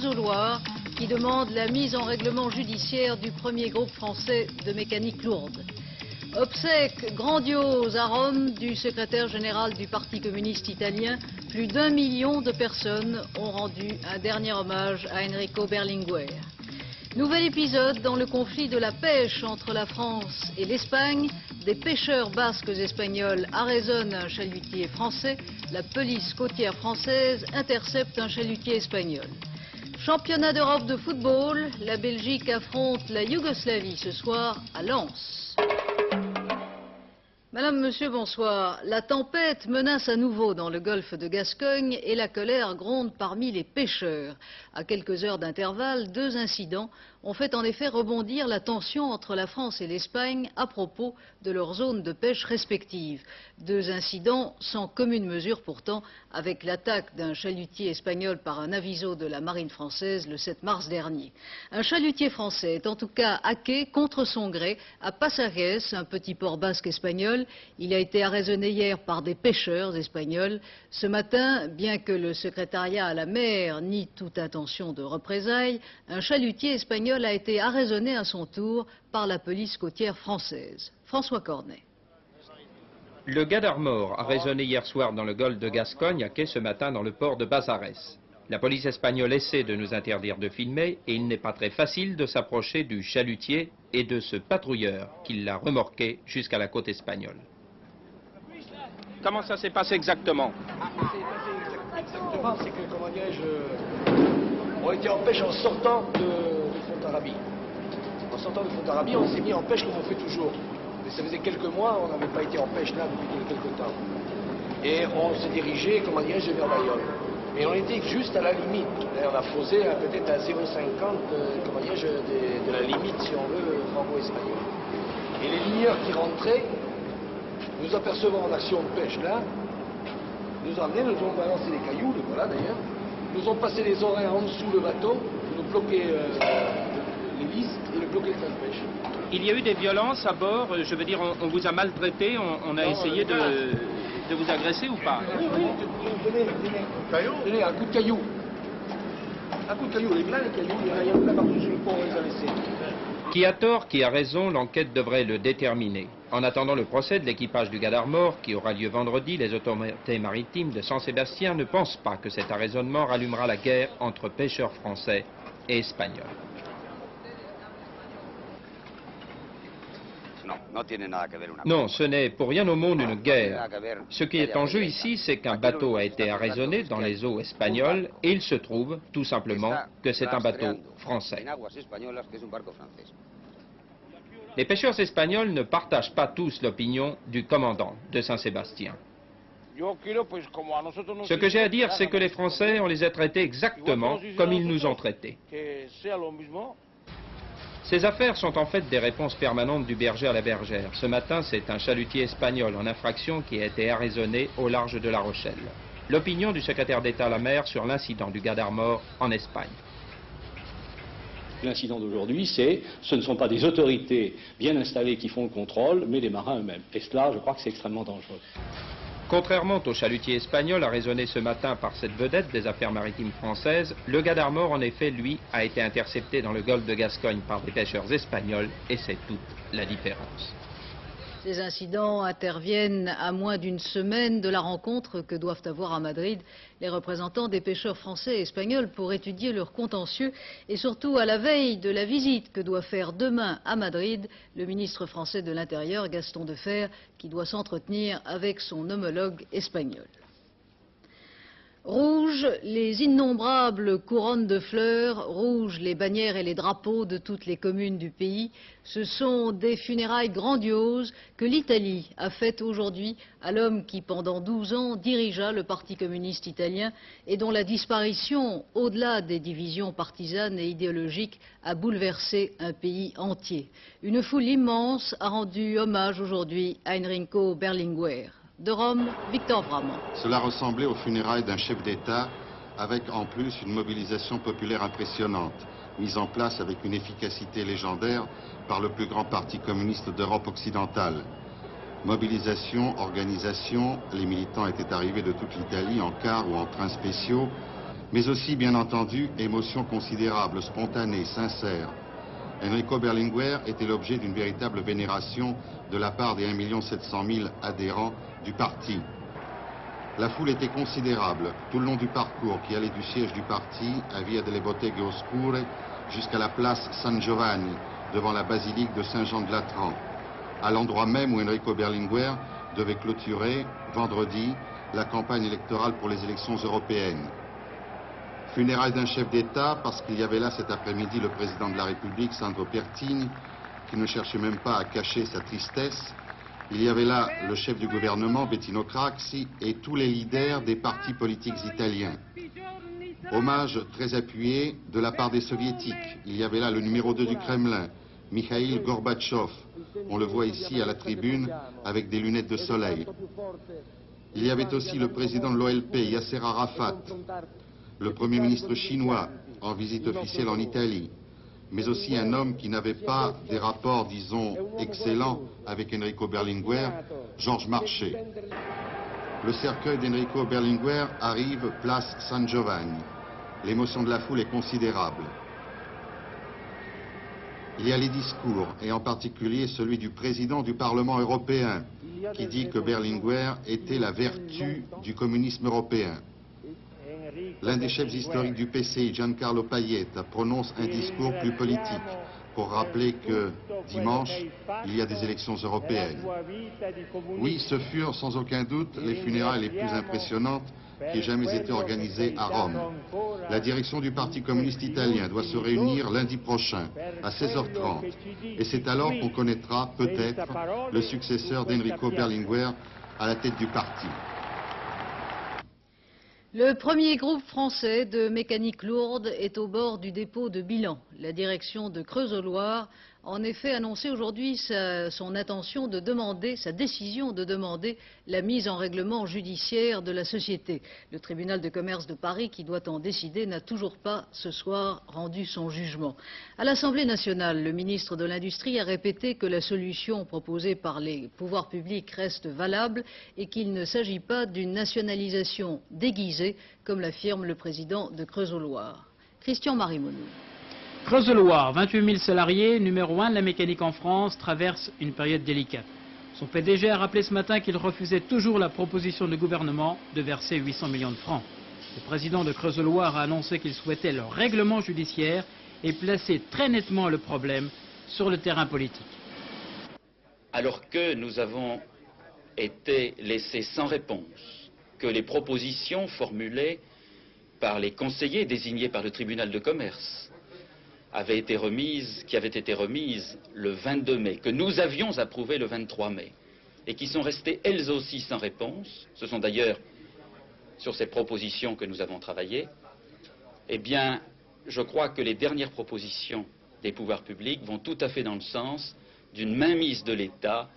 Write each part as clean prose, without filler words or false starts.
Creuse-au-Loir qui demande la mise en règlement judiciaire du premier groupe français de mécanique lourde. Obsèques grandioses à Rome du secrétaire général du Parti communiste italien. Plus d'1 million de personnes ont rendu un dernier hommage à Enrico Berlinguer. Nouvel épisode dans le conflit de la pêche entre la France et l'Espagne. Des pêcheurs basques espagnols arraisonnent un chalutier français. La police côtière française intercepte un chalutier espagnol. Championnat d'Europe de football, la Belgique affronte la Yougoslavie ce soir à Lens. Madame, Monsieur, bonsoir. La tempête menace à nouveau dans le golfe de Gascogne et la colère gronde parmi les pêcheurs. À quelques heures d'intervalle, 2 incidents ont fait en effet rebondir la tension entre la France et l'Espagne à propos de leurs zones de pêche respectives. 2 incidents sans commune mesure pourtant avec l'attaque d'un chalutier espagnol par un aviso de la marine française le 7 mars dernier. Un chalutier français est en tout cas hacké contre son gré à Pasajes, un petit port basque espagnol. Il a été arraisonné hier par des pêcheurs espagnols. Ce matin, bien que le secrétariat à la mer nie toute intention de représailles, un chalutier espagnol a été arraisonné à son tour par la police côtière française. François Cornet. Le gars d'Armor, arraisonné hier soir dans le golfe de Gascogne, a quai ce matin dans le port de Bazares. La police espagnole essaie de nous interdire de filmer et il n'est pas très facile de s'approcher du chalutier et de ce patrouilleur qui l'a remorqué jusqu'à la côte espagnole. Comment ça s'est passé exactement? Exactement, c'est que, comment dirais-je, on était en pêche en sortant de Fontarabie. En sortant de Fontarabie, on s'est mis en pêche comme on fait toujours. Mais ça faisait quelques mois, on n'avait pas été en pêche là depuis quelques temps. Et on s'est dirigé, comment dirais-je, vers Bayonne. Et on était juste à la limite. Et on a faussé peut-être à 0,50 comment dirais-je, de la limite, si on veut, franco-espagnole. Et les ligneurs qui rentraient, nous apercevant en action de pêche là, nous ont amenés, nous ont balancé les cailloux, le voilà d'ailleurs, nous ont passé les oreilles en dessous le bateau, nous bloqué les vis et le bloqué le train de pêche. Il y a eu des violences à bord, je veux dire, on vous a maltraité, on a essayé de vous agresser ou pas? Oui, venez. Venez, un coup de caillou. Un coup de caillou, les pleins les cailloux, il y en a plein partout sur le pont, on les a laissés. Qui a tort, qui a raison, l'enquête devrait le déterminer. En attendant le procès de l'équipage du gars d'Armor, qui aura lieu vendredi, les autorités maritimes de Saint-Sébastien ne pensent pas que cet arraisonnement rallumera la guerre entre pêcheurs français et espagnols. Non, ce n'est pour rien au monde une guerre. Ce qui est en jeu ici, c'est qu'un bateau a été arraisonné dans les eaux espagnoles et il se trouve, tout simplement, que c'est un bateau français. Les pêcheurs espagnols ne partagent pas tous l'opinion du commandant de Saint-Sébastien. Ce que j'ai à dire, c'est que les Français, on les a traités exactement comme ils nous ont traités. Ces affaires sont en fait des réponses permanentes du berger à la bergère. Ce matin, c'est un chalutier espagnol en infraction qui a été arraisonné au large de La Rochelle. L'opinion du secrétaire d'État à la mer sur l'incident du gars d'Armor en Espagne. L'incident d'aujourd'hui, ce ne sont pas des autorités bien installées qui font le contrôle, mais des marins eux-mêmes. Et cela, je crois que c'est extrêmement dangereux. Contrairement au chalutier espagnol arraisonné ce matin par cette vedette des affaires maritimes françaises, le gars d'Armor, en effet, lui, a été intercepté dans le golfe de Gascogne par des pêcheurs espagnols, et c'est toute la différence. Ces incidents interviennent à moins d'une semaine de la rencontre que doivent avoir à Madrid les représentants des pêcheurs français et espagnols pour étudier leurs contentieux et surtout à la veille de la visite que doit faire demain à Madrid le ministre français de l'Intérieur, Gaston Defferre, qui doit s'entretenir avec son homologue espagnol. Rouge, les innombrables couronnes de fleurs, rouge, les bannières et les drapeaux de toutes les communes du pays. Ce sont des funérailles grandioses que l'Italie a faites aujourd'hui à l'homme qui, pendant 12 ans, dirigea le Parti communiste italien et dont la disparition, au-delà des divisions partisanes et idéologiques, a bouleversé un pays entier. Une foule immense a rendu hommage aujourd'hui à Enrico Berlinguer. De Rome, Victor Bramant. Cela ressemblait aux funérailles d'un chef d'État, avec en plus une mobilisation populaire impressionnante, mise en place avec une efficacité légendaire par le plus grand parti communiste d'Europe occidentale. Mobilisation, organisation, les militants étaient arrivés de toute l'Italie en cars ou en trains spéciaux, Mais aussi, bien entendu, émotion considérable, spontanée, sincère. Enrico Berlinguer était l'objet d'une véritable vénération de la part des 1 700 000 adhérents du parti. La foule était considérable tout le long du parcours qui allait du siège du parti à Via delle Botteghe Oscure jusqu'à la place San Giovanni, devant la basilique de Saint-Jean de Latran, à l'endroit même où Enrico Berlinguer devait clôturer, vendredi, la campagne électorale pour les élections européennes. Funérailles d'un chef d'État, parce qu'il y avait là cet après-midi le président de la République, Sandro Pertini, qui ne cherchait même pas à cacher sa tristesse. Il y avait là le chef du gouvernement, Bettino Craxi, et tous les leaders des partis politiques italiens. Hommage très appuyé de la part des soviétiques. Il y avait là le numéro 2 du Kremlin, Mikhail Gorbatchev. On le voit ici à la tribune avec des lunettes de soleil. Il y avait aussi le président de l'OLP, Yasser Arafat, le Premier ministre chinois en visite officielle en Italie, mais aussi un homme qui n'avait pas des rapports, disons, excellents avec Enrico Berlinguer, Georges Marchais. Le cercueil d'Enrico Berlinguer arrive place San Giovanni. L'émotion de la foule est considérable. Il y a les discours, et en particulier celui du président du Parlement européen, qui dit que Berlinguer était la vertu du communisme européen. L'un des chefs historiques du PCI, Giancarlo Pajetta, prononce un discours plus politique pour rappeler que dimanche, il y a des élections européennes. Oui, ce furent sans aucun doute les funérailles les plus impressionnantes qui aient jamais été organisées à Rome. La direction du Parti communiste italien doit se réunir lundi prochain à 16h30 et c'est alors qu'on connaîtra peut-être le successeur d'Enrico Berlinguer à la tête du parti. Le premier groupe français de mécanique lourde est au bord du dépôt de bilan. La direction de Creuse-au-Loir a en effet annoncé aujourd'hui son intention de demander, sa décision de demander la mise en règlement judiciaire de la société. Le tribunal de commerce de Paris, qui doit en décider, n'a toujours pas ce soir rendu son jugement. À l'Assemblée nationale, le ministre de l'Industrie a répété que la solution proposée par les pouvoirs publics reste valable et qu'il ne s'agit pas d'une nationalisation déguisée, comme l'affirme le président de Creuse-au-Loir. Christian Marimonou. Creuse-au-Loir, 28 000 salariés, numéro 1 de la mécanique en France, traverse une période délicate. Son PDG a rappelé ce matin qu'il refusait toujours la proposition du gouvernement de verser 800 millions de francs. Le président de Creuse-au-Loir a annoncé qu'il souhaitait le règlement judiciaire et placer très nettement le problème sur le terrain politique. Alors que nous avons été laissés sans réponse, que les propositions formulées par les conseillers désignés par le tribunal de commerce qui avaient été remises le 22 mai, que nous avions approuvées le 23 mai, et qui sont restées elles aussi sans réponse, ce sont d'ailleurs sur ces propositions que nous avons travaillé, eh bien, je crois que les dernières propositions des pouvoirs publics vont tout à fait dans le sens d'une mainmise de l'État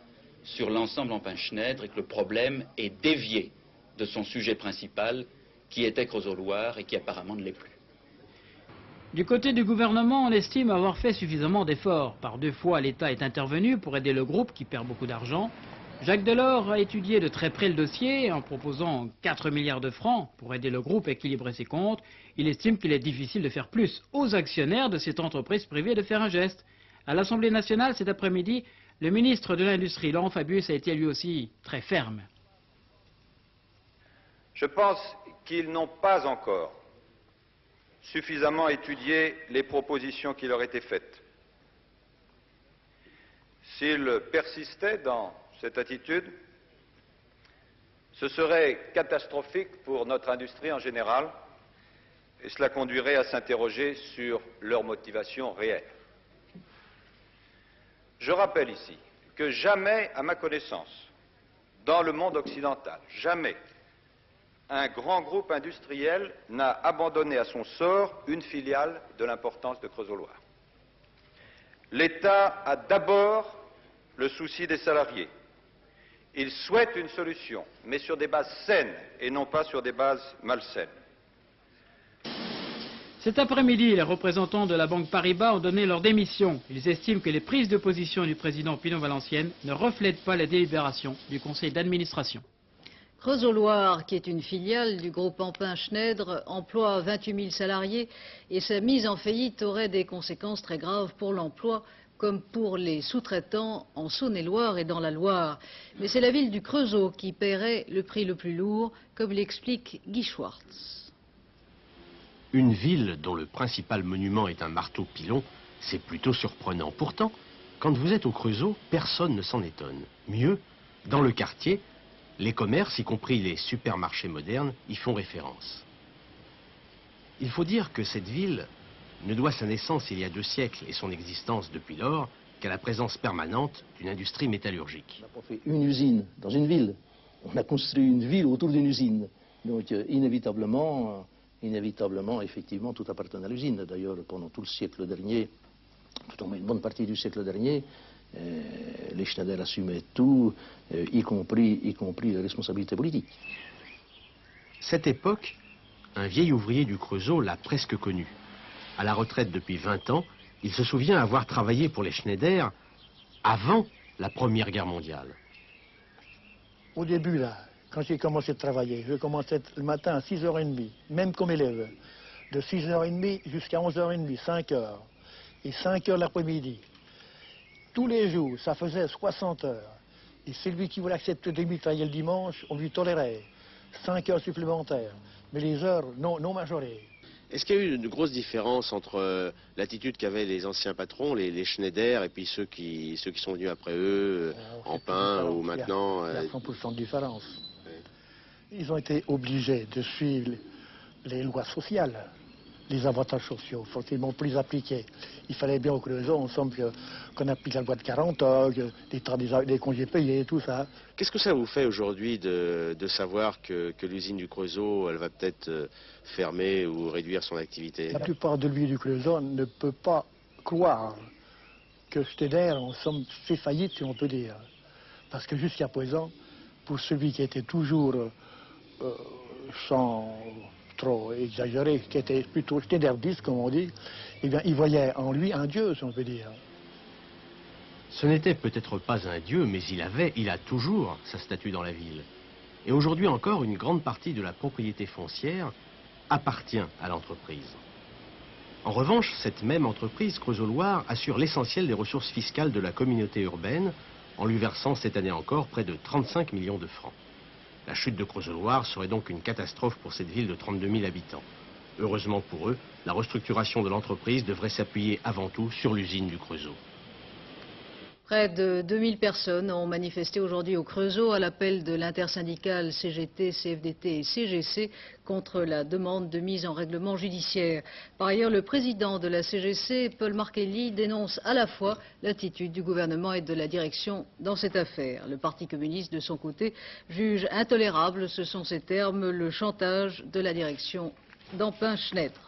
sur l'ensemble en Pince-Schneider et que le problème est dévié de son sujet principal, qui était Creuse-au-Loir et qui apparemment ne l'est plus. Du côté du gouvernement, on estime avoir fait suffisamment d'efforts. Par 2 fois, l'État est intervenu pour aider le groupe qui perd beaucoup d'argent. Jacques Delors a étudié de très près le dossier en proposant 4 milliards de francs pour aider le groupe à équilibrer ses comptes. Il estime qu'il est difficile de faire plus aux actionnaires de cette entreprise privée de faire un geste. À l'Assemblée nationale, cet après-midi, le ministre de l'Industrie, Laurent Fabius, a été lui aussi très ferme. Je pense qu'ils n'ont pas encore suffisamment étudié les propositions qui leur étaient faites. S'ils persistaient dans cette attitude, ce serait catastrophique pour notre industrie en général et cela conduirait à s'interroger sur leur motivation réelle. Je rappelle ici que jamais, à ma connaissance, dans le monde occidental, jamais un grand groupe industriel n'a abandonné à son sort une filiale de l'importance de Creuse-au-Loir. L'État a d'abord le souci des salariés. Il souhaite une solution, mais sur des bases saines et non pas sur des bases malsaines. Cet après-midi, les représentants de la Banque Paribas ont donné leur démission. Ils estiment que les prises de position du président Pino Valenciennes ne reflètent pas la délibération du conseil d'administration. Creusot-Loire, qui est une filiale du groupe Ampin-Schneider, emploie 28 000 salariés et sa mise en faillite aurait des conséquences très graves pour l'emploi, comme pour les sous-traitants en Saône-et-Loire et dans la Loire. Mais c'est la ville du Creusot qui paierait le prix le plus lourd, comme l'explique Guy Schwartz. Une ville dont le principal monument est un marteau-pilon, c'est plutôt surprenant. Pourtant, quand vous êtes au Creusot, personne ne s'en étonne. Mieux, dans le quartier, les commerces, y compris les supermarchés modernes, y font référence. Il faut dire que cette ville ne doit sa naissance il y a 2 siècles et son existence depuis lors qu'à la présence permanente d'une industrie métallurgique. On n'a pas fait une usine dans une ville, on a construit une ville autour d'une usine. Donc inévitablement, effectivement, tout appartenait à l'usine. D'ailleurs, pendant tout le siècle dernier, tout au moins une bonne partie du siècle dernier, les Schneider assumaient tout, y compris les responsabilités politiques. Cette époque, un vieil ouvrier du Creusot l'a presque connu. À la retraite depuis 20 ans, il se souvient avoir travaillé pour les Schneider avant la Première Guerre mondiale. Au début, là, quand j'ai commencé à travailler, je commençais le matin à 6h30, même comme élève, de 6h30 jusqu'à 11h30, 5 heures, et 5 heures l'après-midi. Tous les jours, ça faisait 60 heures. Et celui qui voulait accepter de travailler le dimanche, on lui tolérait 5 heures supplémentaires, mais les heures non majorées. Est-ce qu'il y a eu une grosse différence entre l'attitude qu'avaient les anciens patrons, les Schneider, et puis ceux qui sont venus après eux, Ampin ou maintenant Il y a 100% de différence. Oui. Ils ont été obligés de suivre les lois sociales, les avantages sociaux, forcément plus appliqués. Il fallait bien au Creusot, ensemble, qu'on applique la loi de 40 heures, des congés payés, tout ça. Qu'est-ce que ça vous fait aujourd'hui de savoir que l'usine du Creusot, elle va peut-être fermer ou réduire son activité? La plupart de l'huile du Creusot ne peut pas croire que Schneider, en somme, fait faillite, si on peut dire. Parce que jusqu'à présent, pour celui qui était toujours sans trop exagéré, qui était plutôt schneideriste, comme on dit, eh bien, il voyait en lui un dieu, si on peut dire. Ce n'était peut-être pas un dieu, mais il a toujours sa statue dans la ville. Et aujourd'hui encore, une grande partie de la propriété foncière appartient à l'entreprise. En revanche, cette même entreprise, Creusot-Loire, assure l'essentiel des ressources fiscales de la communauté urbaine, en lui versant cette année encore près de 35 millions de francs. La chute de Creusot-Loire serait donc une catastrophe pour cette ville de 32 000 habitants. Heureusement pour eux, la restructuration de l'entreprise devrait s'appuyer avant tout sur l'usine du Creusot. Près de 2000 personnes ont manifesté aujourd'hui au Creusot à l'appel de l'intersyndicale CGT, CFDT et CGC contre la demande de mise en règlement judiciaire. Par ailleurs, le président de la CGC, Paul Markelly, dénonce à la fois l'attitude du gouvernement et de la direction dans cette affaire. Le Parti communiste, de son côté, juge intolérable, ce sont ses termes, le chantage de la direction d'Ampin-Schneider.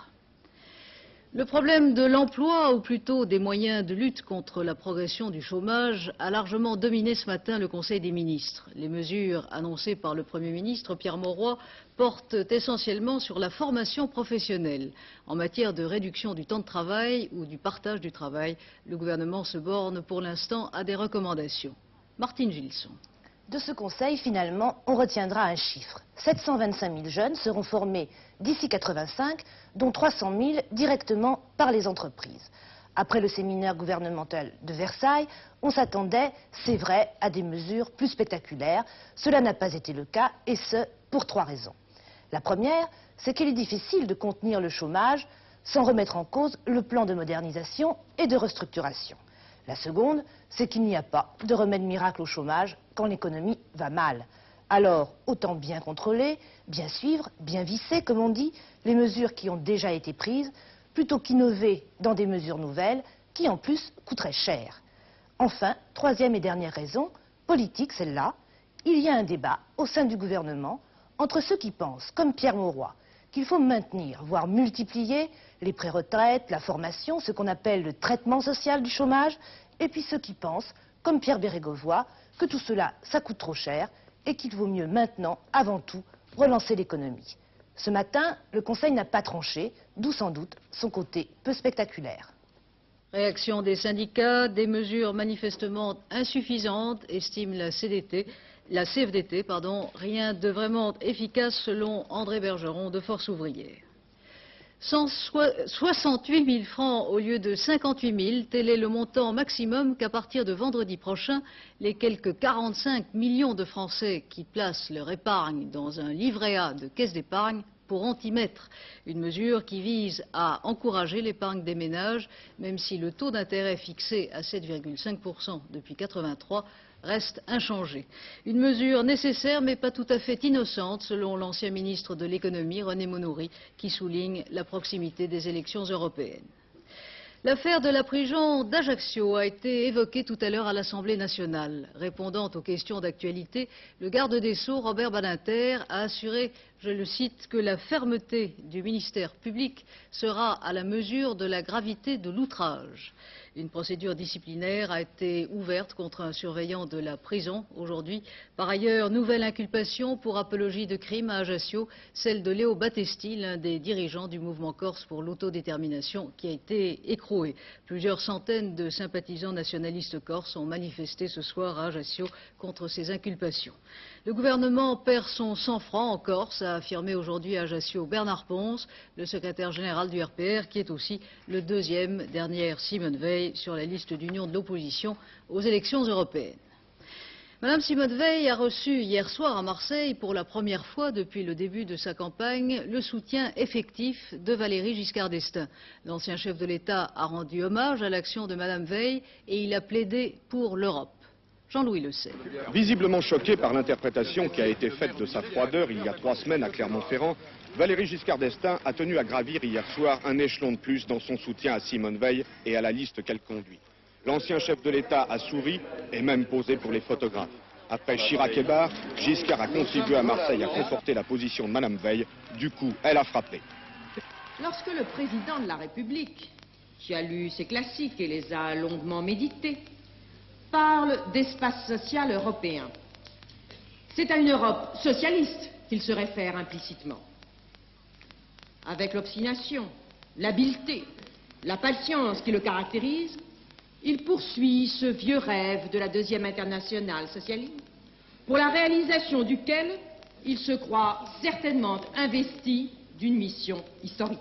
Le problème de l'emploi, ou plutôt des moyens de lutte contre la progression du chômage, a largement dominé ce matin le Conseil des ministres. Les mesures annoncées par le Premier ministre Pierre Mauroy portent essentiellement sur la formation professionnelle. En matière de réduction du temps de travail ou du partage du travail, le gouvernement se borne pour l'instant à des recommandations. Martine Gilson. De ce Conseil, finalement, on retiendra un chiffre. 725 000 jeunes seront formés d'ici 85, dont 300 000 directement par les entreprises. Après le séminaire gouvernemental de Versailles, on s'attendait, c'est vrai, à des mesures plus spectaculaires. Cela n'a pas été le cas, et ce, pour 3 raisons. La première, c'est qu'il est difficile de contenir le chômage sans remettre en cause le plan de modernisation et de restructuration. La seconde, c'est qu'il n'y a pas de remède miracle au chômage quand l'économie va mal. Alors, autant bien contrôler, bien suivre, bien visser, comme on dit, les mesures qui ont déjà été prises, plutôt qu'innover dans des mesures nouvelles qui, en plus, coûteraient cher. Enfin, troisième et dernière raison, politique celle-là, il y a un débat au sein du gouvernement entre ceux qui pensent, comme Pierre Mauroy, qu'il faut maintenir, voire multiplier les pré-retraites, la formation, ce qu'on appelle le traitement social du chômage, et puis ceux qui pensent, comme Pierre Bérégovoy, que tout cela, ça coûte trop cher et qu'il vaut mieux maintenant, avant tout, relancer l'économie. Ce matin, le Conseil n'a pas tranché, d'où sans doute son côté peu spectaculaire. Réaction des syndicats, des mesures manifestement insuffisantes, estime la CDT. la CFDT, rien de vraiment efficace selon André Bergeron de Force ouvrière. 68 000 francs au lieu de 58 000, tel est le montant maximum qu'à partir de vendredi prochain, les quelques 45 millions de Français qui placent leur épargne dans un livret A de caisse d'épargne pourront y mettre. Une mesure qui vise à encourager l'épargne des ménages, même si le taux d'intérêt fixé à 7,5% depuis 1983 reste inchangé. Une mesure nécessaire mais pas tout à fait innocente, selon l'ancien ministre de l'économie, René Monoury, qui souligne la proximité des élections européennes. L'affaire de la prison d'Ajaccio a été évoquée tout à l'heure à l'Assemblée nationale. Répondant aux questions d'actualité, le garde des Sceaux, Robert Badinter, a assuré, je le cite, que la fermeté du ministère public sera à la mesure de la gravité de l'outrage. Une procédure disciplinaire a été ouverte contre un surveillant de la prison aujourd'hui. Par ailleurs, nouvelle inculpation pour apologie de crime à Ajaccio, celle de Léo Battesti, l'un des dirigeants du mouvement corse pour l'autodétermination, qui a été écroué. Plusieurs centaines de sympathisants nationalistes corses ont manifesté ce soir à Ajaccio contre ces inculpations. Le gouvernement perd son sang-froid en Corse, a affirmé aujourd'hui à Ajaccio Bernard Pons, le secrétaire général du RPR, qui est aussi le deuxième derrière Simone Veil sur la liste d'union de l'opposition aux élections européennes. Madame Simone Veil a reçu hier soir à Marseille, pour la première fois depuis le début de sa campagne, le soutien effectif de Valéry Giscard d'Estaing. L'ancien chef de l'État a rendu hommage à l'action de Madame Veil et il a plaidé pour l'Europe. Jean-Louis Le Sey. Visiblement choqué par l'interprétation qui a été faite de sa froideur il y a 3 semaines à Clermont-Ferrand, Valéry Giscard d'Estaing a tenu à gravir hier soir un échelon de plus dans son soutien à Simone Veil et à la liste qu'elle conduit. L'ancien chef de l'État a souri et même posé pour les photographes. Après Chirac et Barre, Giscard a contribué à Marseille à conforter la position de Madame Veil. Du coup, elle a frappé. Lorsque le président de la République, qui a lu ses classiques et les a longuement médités, parle d'espace social européen, c'est à une Europe socialiste qu'il se réfère implicitement. Avec l'obstination, l'habileté, la patience qui le caractérise, il poursuit ce vieux rêve de la deuxième internationale socialiste, pour la réalisation duquel il se croit certainement investi d'une mission historique.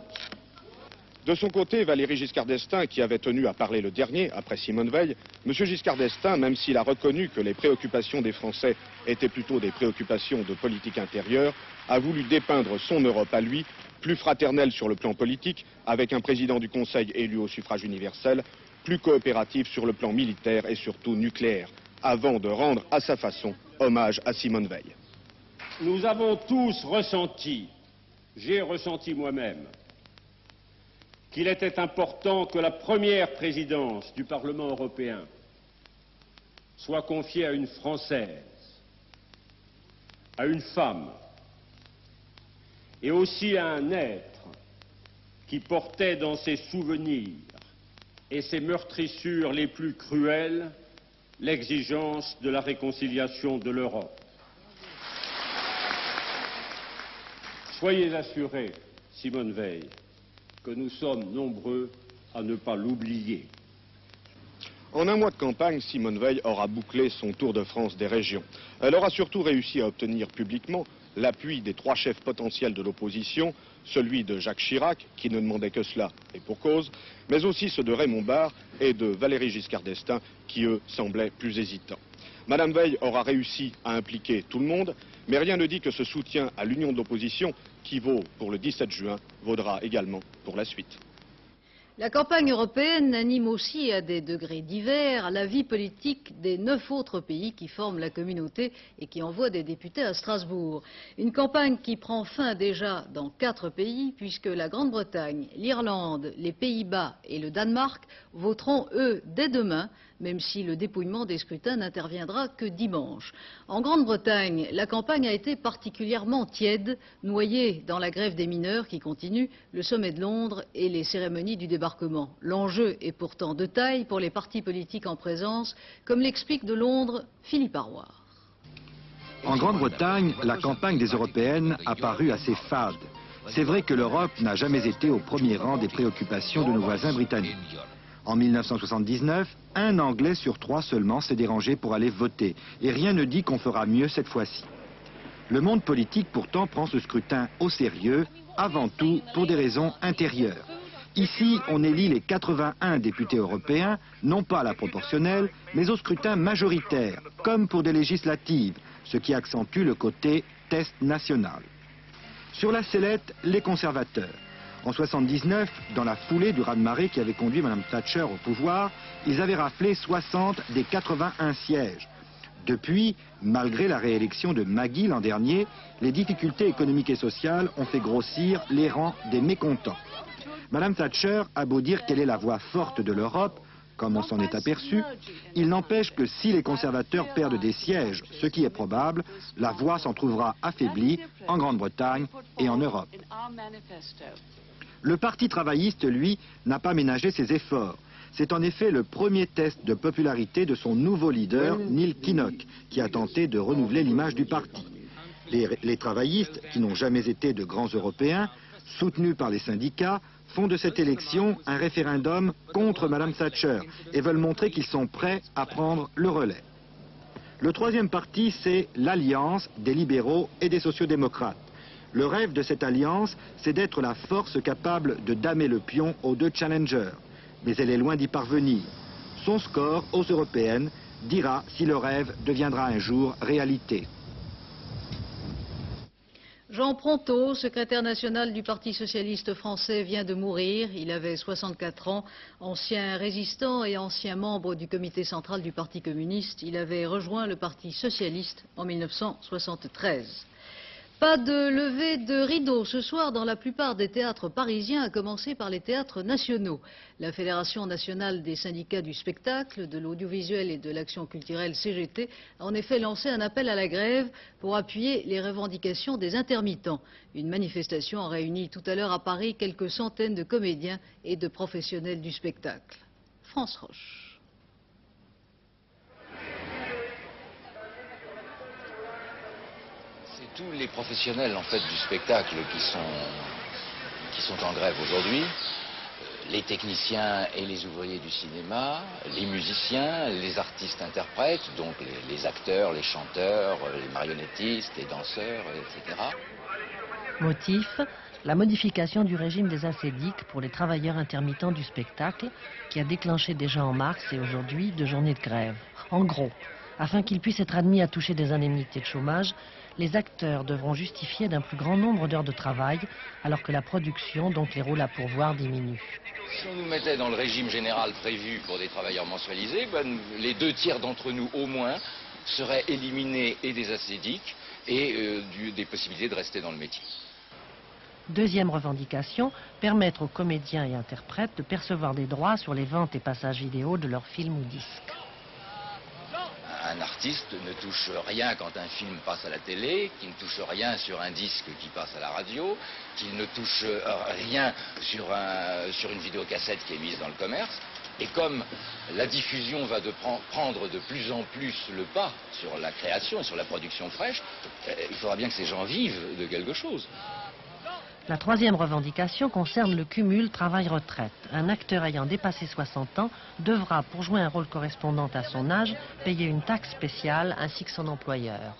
De son côté, Valéry Giscard d'Estaing, qui avait tenu à parler le dernier, après Simone Veil, M. Giscard d'Estaing, même s'il a reconnu que les préoccupations des Français étaient plutôt des préoccupations de politique intérieure, a voulu dépeindre son Europe à lui, plus fraternelle sur le plan politique, avec un président du Conseil élu au suffrage universel, plus coopératif sur le plan militaire et surtout nucléaire, avant de rendre à sa façon hommage à Simone Veil. Nous avons tous ressenti, j'ai ressenti moi-même, qu'il était important que la première présidence du Parlement européen soit confiée à une Française, à une femme, et aussi à un être qui portait dans ses souvenirs et ses meurtrissures les plus cruelles l'exigence de la réconciliation de l'Europe. Soyez assurés, Simone Veil, que nous sommes nombreux à ne pas l'oublier. En un mois de campagne, Simone Veil aura bouclé son tour de France des régions. Elle aura surtout réussi à obtenir publiquement l'appui des 3 chefs potentiels de l'opposition, celui de Jacques Chirac, qui ne demandait que cela, et pour cause, mais aussi ceux de Raymond Barre et de Valéry Giscard d'Estaing, qui eux semblaient plus hésitants. Madame Veil aura réussi à impliquer tout le monde, mais rien ne dit que ce soutien à l'union de l'opposition, qui vaut pour le 17 juin, vaudra également pour la suite. La campagne européenne anime aussi, à des degrés divers, la vie politique des 9 autres pays qui forment la communauté et qui envoient des députés à Strasbourg. Une campagne qui prend fin déjà dans 4 pays, puisque la Grande-Bretagne, l'Irlande, les Pays-Bas et le Danemark voteront, eux, dès demain, même si le dépouillement des scrutins n'interviendra que dimanche. En Grande-Bretagne, la campagne a été particulièrement tiède, noyée dans la grève des mineurs qui continue, le sommet de Londres et les cérémonies du débarquement. L'enjeu est pourtant de taille pour les partis politiques en présence, comme l'explique de Londres Philippe Arroir. En Grande-Bretagne, la campagne des européennes a paru assez fade. C'est vrai que l'Europe n'a jamais été au premier rang des préoccupations de nos voisins britanniques. En 1979, un Anglais sur 3 seulement s'est dérangé pour aller voter. Et rien ne dit qu'on fera mieux cette fois-ci. Le monde politique, pourtant, prend ce scrutin au sérieux, avant tout pour des raisons intérieures. Ici, on élit les 81 députés européens, non pas à la proportionnelle, mais au scrutin majoritaire, comme pour des législatives, ce qui accentue le côté test national. Sur la sellette, les conservateurs. En 1979, dans la foulée du raz-de-marée qui avait conduit Mme Thatcher au pouvoir, ils avaient raflé 60 des 81 sièges. Depuis, malgré la réélection de Maggie l'an dernier, les difficultés économiques et sociales ont fait grossir les rangs des mécontents. Mme Thatcher a beau dire qu'elle est la voix forte de l'Europe, comme on s'en est aperçu, il n'empêche que si les conservateurs perdent des sièges, ce qui est probable, la voix s'en trouvera affaiblie en Grande-Bretagne et en Europe. Le Parti travailliste, lui, n'a pas ménagé ses efforts. C'est en effet le premier test de popularité de son nouveau leader, Neil Kinnock, qui a tenté de renouveler l'image du parti. Les travaillistes, qui n'ont jamais été de grands Européens, soutenus par les syndicats, font de cette élection un référendum contre Mme Thatcher et veulent montrer qu'ils sont prêts à prendre le relais. Le troisième parti, c'est l'Alliance des libéraux et des sociodémocrates. Le rêve de cette alliance, c'est d'être la force capable de damer le pion aux deux challengers. Mais elle est loin d'y parvenir. Son score aux européennes dira si le rêve deviendra un jour réalité. Jean Pronto, secrétaire national du Parti socialiste français, vient de mourir. Il avait 64 ans, ancien résistant et ancien membre du comité central du Parti communiste. Il avait rejoint le Parti socialiste en 1973. Pas de levée de rideau ce soir dans la plupart des théâtres parisiens, à commencer par les théâtres nationaux. La Fédération nationale des syndicats du spectacle, de l'audiovisuel et de l'action culturelle CGT a en effet lancé un appel à la grève pour appuyer les revendications des intermittents. Une manifestation a réuni tout à l'heure à Paris quelques centaines de comédiens et de professionnels du spectacle. France Roche. Tous les professionnels en fait du spectacle qui sont en grève aujourd'hui, les techniciens et les ouvriers du cinéma, les musiciens, les artistes-interprètes, donc les acteurs, les chanteurs, les marionnettistes, les danseurs, etc. Motif, la modification du régime des assédiques pour les travailleurs intermittents du spectacle qui a déclenché déjà en mars et aujourd'hui 2 journées de grève. En gros, afin qu'ils puissent être admis à toucher des indemnités de chômage, les acteurs devront justifier d'un plus grand nombre d'heures de travail, alors que la production, donc les rôles à pourvoir, diminue. Si on nous mettait dans le régime général prévu pour des travailleurs mensualisés, les 2/3 d'entre nous au moins seraient éliminés et des assédiques et des possibilités de rester dans le métier. Deuxième revendication, permettre aux comédiens et interprètes de percevoir des droits sur les ventes et passages vidéo de leurs films ou disques. Un artiste ne touche rien quand un film passe à la télé, qui ne touche rien sur un disque qui passe à la radio, qui ne touche rien sur une vidéocassette qui est mise dans le commerce. Et comme la diffusion va prendre de plus en plus le pas sur la création et sur la production fraîche, il faudra bien que ces gens vivent de quelque chose. La troisième revendication concerne le cumul travail-retraite. Un acteur ayant dépassé 60 ans devra, pour jouer un rôle correspondant à son âge, payer une taxe spéciale ainsi que son employeur.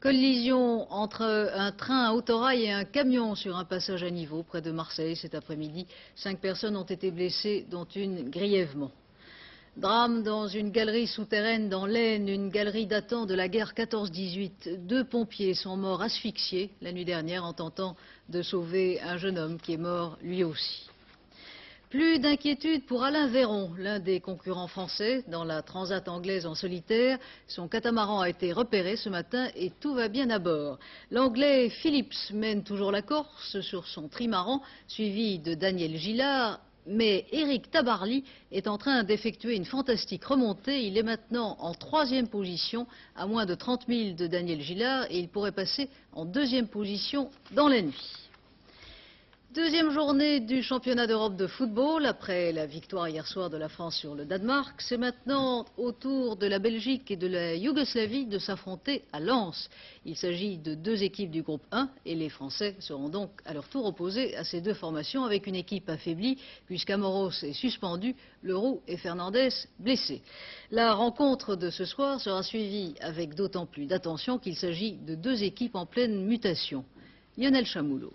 Collision entre un train à autorail et un camion sur un passage à niveau près de Marseille cet après-midi. 5 personnes ont été blessées, dont une grièvement. Drame dans une galerie souterraine dans l'Aisne, une galerie datant de la guerre 14-18. 2 pompiers sont morts asphyxiés la nuit dernière en tentant de sauver un jeune homme qui est mort lui aussi. Plus d'inquiétude pour Alain Véron, l'un des concurrents français dans la transat anglaise en solitaire. Son catamaran a été repéré ce matin et tout va bien à bord. L'anglais Phillips mène toujours la course sur son trimaran, suivi de Daniel Gillard. Mais Eric Tabarly est en train d'effectuer une fantastique remontée. Il est maintenant en 3e position, à moins de 30 000 de Daniel Gillard, et il pourrait passer en 2e position dans la nuit. Deuxième journée du championnat d'Europe de football. Après la victoire hier soir de la France sur le Danemark, c'est maintenant au tour de la Belgique et de la Yougoslavie de s'affronter à Lens. Il s'agit de deux équipes du groupe 1 et les Français seront donc à leur tour opposés à ces deux formations avec une équipe affaiblie puisqu'Amoros est suspendu, Leroux et Fernandez blessés. La rencontre de ce soir sera suivie avec d'autant plus d'attention qu'il s'agit de deux équipes en pleine mutation. Lionel Chamoulo.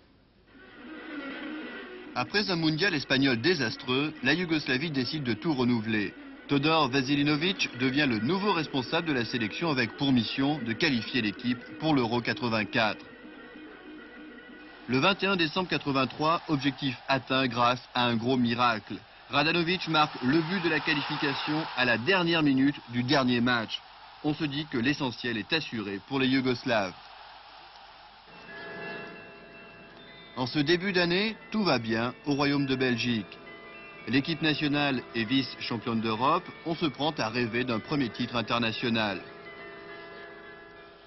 Après un mondial espagnol désastreux, la Yougoslavie décide de tout renouveler. Todor Veselinovic devient le nouveau responsable de la sélection avec pour mission de qualifier l'équipe pour l'Euro 84. Le 21 décembre 83, objectif atteint grâce à un gros miracle. Radanovic marque le but de la qualification à la dernière minute du dernier match. On se dit que l'essentiel est assuré pour les Yougoslaves. En ce début d'année, tout va bien au Royaume de Belgique. L'équipe nationale est vice-championne d'Europe, on se prend à rêver d'un premier titre international.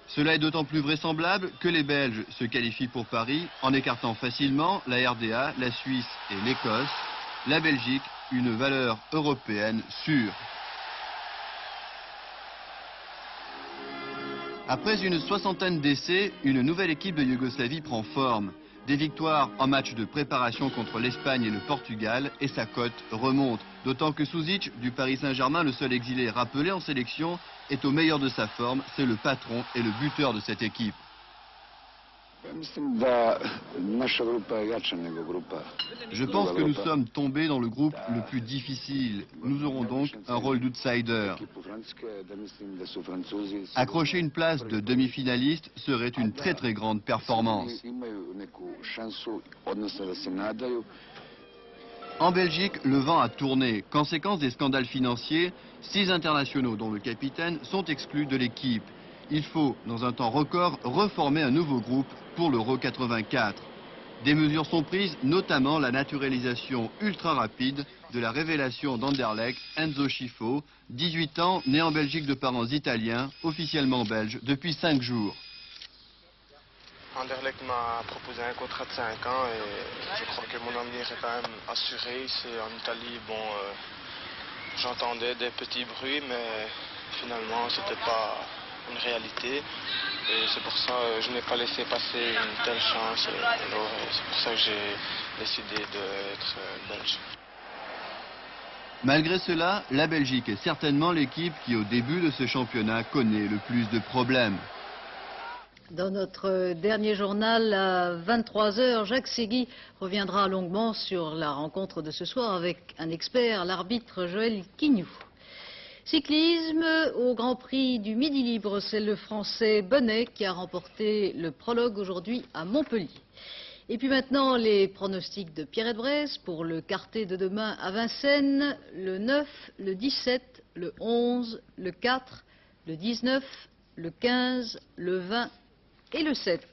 Cela est d'autant plus vraisemblable que les Belges se qualifient pour Paris en écartant facilement la RDA, la Suisse et l'Écosse. La Belgique, une valeur européenne sûre. Après une soixantaine d'essais, une nouvelle équipe de Yougoslavie prend forme. Des victoires en match de préparation contre l'Espagne et le Portugal et sa cote remonte. D'autant que Suzic du Paris Saint-Germain, le seul exilé rappelé en sélection, est au meilleur de sa forme. C'est le patron et le buteur de cette équipe. Je pense que nous sommes tombés dans le groupe le plus difficile. Nous aurons donc un rôle d'outsider. Accrocher une place de demi-finaliste serait une très grande performance. En Belgique, le vent a tourné. Conséquence des scandales financiers, 6 internationaux, dont le capitaine, sont exclus de l'équipe. Il faut, dans un temps record, reformer un nouveau groupe pour l'Euro 84. Des mesures sont prises, notamment la naturalisation ultra rapide de la révélation d'Anderlecht, Enzo Scifo, 18 ans, né en Belgique de parents italiens, officiellement belge depuis 5 jours. Anderlecht m'a proposé un contrat de 5 ans et je crois que mon avenir est quand même assuré. Ici en Italie, bon, j'entendais des petits bruits, mais finalement, c'était pas une réalité. Et c'est pour ça que je n'ai pas laissé passer une telle chance. Alors, c'est pour ça que j'ai décidé d'être belge. Malgré cela, la Belgique est certainement l'équipe qui, au début de ce championnat, connaît le plus de problèmes. Dans notre dernier journal, à 23 h, Jacques Segui reviendra longuement sur la rencontre de ce soir avec un expert, l'arbitre Joël Quignou. Cyclisme, au Grand Prix du Midi Libre, c'est le Français Bonnet qui a remporté le prologue aujourd'hui à Montpellier. Et puis maintenant, les pronostics de Pierrette Bresse pour le quartet de demain à Vincennes, le 9, le 17, le 11, le 4, le 19, le 15, le 20 et le 7.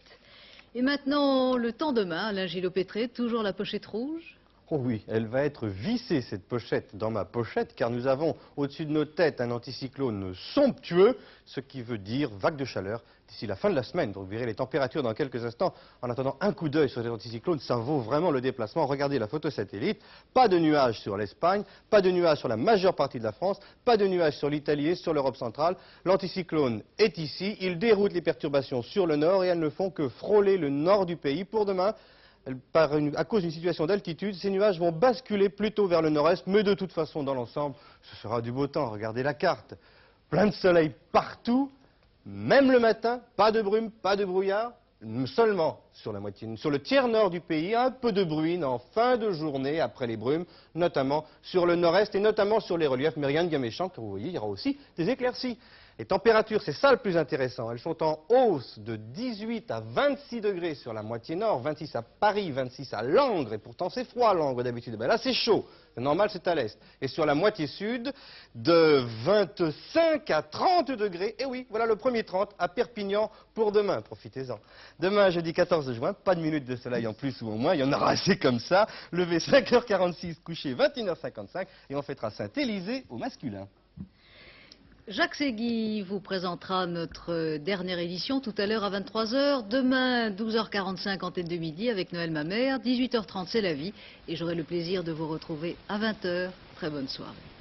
Et maintenant, le temps demain, Alain Gillot-Pétré, toujours la pochette rouge. Oh oui, elle va être vissée cette pochette dans ma pochette car nous avons au-dessus de nos têtes un anticyclone somptueux, ce qui veut dire vague de chaleur d'ici la fin de la semaine. Donc vous verrez les températures dans quelques instants. En attendant un coup d'œil sur cet anticyclone, ça vaut vraiment le déplacement. Regardez la photo satellite, pas de nuages sur l'Espagne, pas de nuages sur la majeure partie de la France, pas de nuages sur l'Italie et sur l'Europe centrale. L'anticyclone est ici, il déroute les perturbations sur le nord et elles ne font que frôler le nord du pays. Pour demain, à cause d'une situation d'altitude, ces nuages vont basculer plutôt vers le nord-est, mais de toute façon, dans l'ensemble, ce sera du beau temps. Regardez la carte. Plein de soleil partout, même le matin, pas de brume, pas de brouillard, seulement sur le tiers nord du pays, un peu de bruine en fin de journée après les brumes, notamment sur le nord-est et notamment sur les reliefs, mais rien de bien méchant, car vous voyez, il y aura aussi des éclaircies. Les températures, c'est ça le plus intéressant, elles sont en hausse de 18 à 26 degrés sur la moitié nord, 26 à Paris, 26 à Langres, et pourtant c'est froid à Langres d'habitude, ben là c'est chaud, le normal c'est à l'est. Et sur la moitié sud, de 25 à 30 degrés, et oui, voilà le premier 30 à Perpignan pour demain, profitez-en. Demain, jeudi 14 juin, pas de minutes de soleil en plus ou en moins, il y en aura assez comme ça, lever 5h46, coucher 21h55, et on fêtera Saint-Élisée au masculin. Jacques Segui vous présentera notre dernière édition tout à l'heure à 23 h. Demain, 12h45, antenne de midi avec Noël Mamère. 18h30, c'est la vie. Et j'aurai le plaisir de vous retrouver à 20 h. Très bonne soirée.